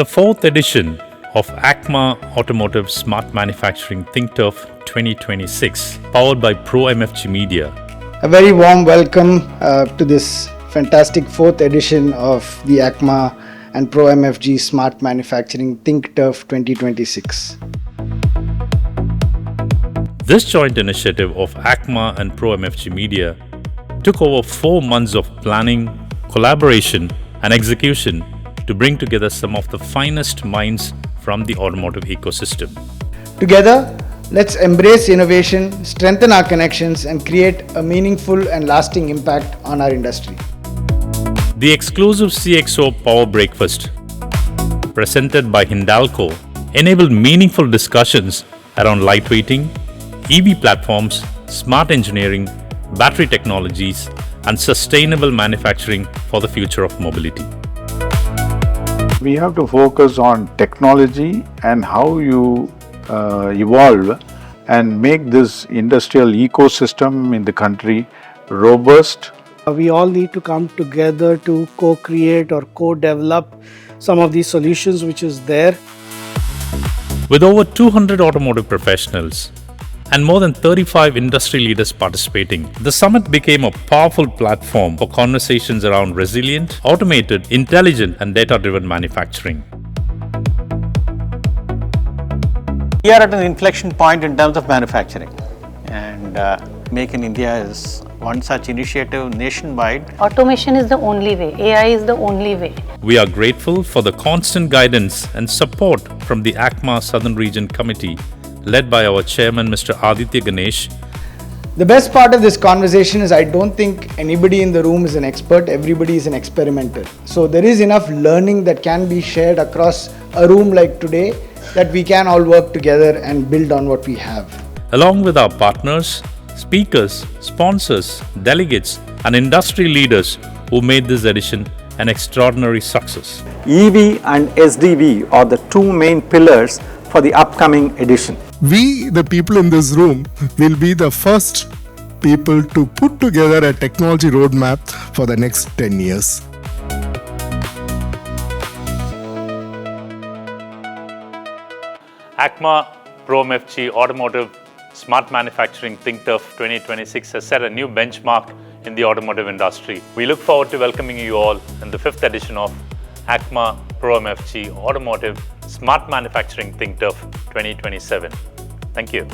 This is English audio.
The fourth edition of ACMA Automotive Smart Manufacturing Think Tough 2026, powered by Pro MFG Media. A very warm welcome to this fantastic fourth edition of the ACMA and Pro MFG Smart Manufacturing Think Tough 2026. This joint initiative of ACMA and Pro MFG Media took over 4 months of planning, collaboration, and execution to bring together some of the finest minds from the automotive ecosystem. Together, let's embrace innovation, strengthen our connections, and create a meaningful and lasting impact on our industry. The exclusive CXO Power Breakfast, presented by Hindalco, enabled meaningful discussions around lightweighting, EV platforms, smart engineering, battery technologies, and sustainable manufacturing for the future of mobility. We have to focus on technology and how you evolve and make this industrial ecosystem in the country robust. We all need to come together to co-create or co-develop some of these solutions which is there. With over 200 automotive professionals and more than 35 industry leaders participating, the summit became a powerful platform for conversations around resilient, automated, intelligent, and data-driven manufacturing. We are at an inflection point in terms of manufacturing, and Make in India is one such initiative nationwide. Automation is the only way, AI is the only way. We are grateful for the constant guidance and support from the ACMA Southern Region Committee, led by our chairman, Mr. Aditya Ganesh. The best part of this conversation is I don't think anybody in the room is an expert, everybody is an experimenter. So there is enough learning that can be shared across a room like today that we can all work together and build on what we have. Along with our partners, speakers, sponsors, delegates, and industry leaders who made this edition an extraordinary success. EV and SDV are the two main pillars for the upcoming edition. We, the people in this room, will be the first people to put together a technology roadmap for the next 10 years. ACMA Pro MFG Automotive Smart Manufacturing Think Tough 2026 has set a new benchmark in the automotive industry. We look forward to welcoming you all in the 5th edition of ACMA Pro MFG Automotive Smart Manufacturing Think Tough 2027. Thank you.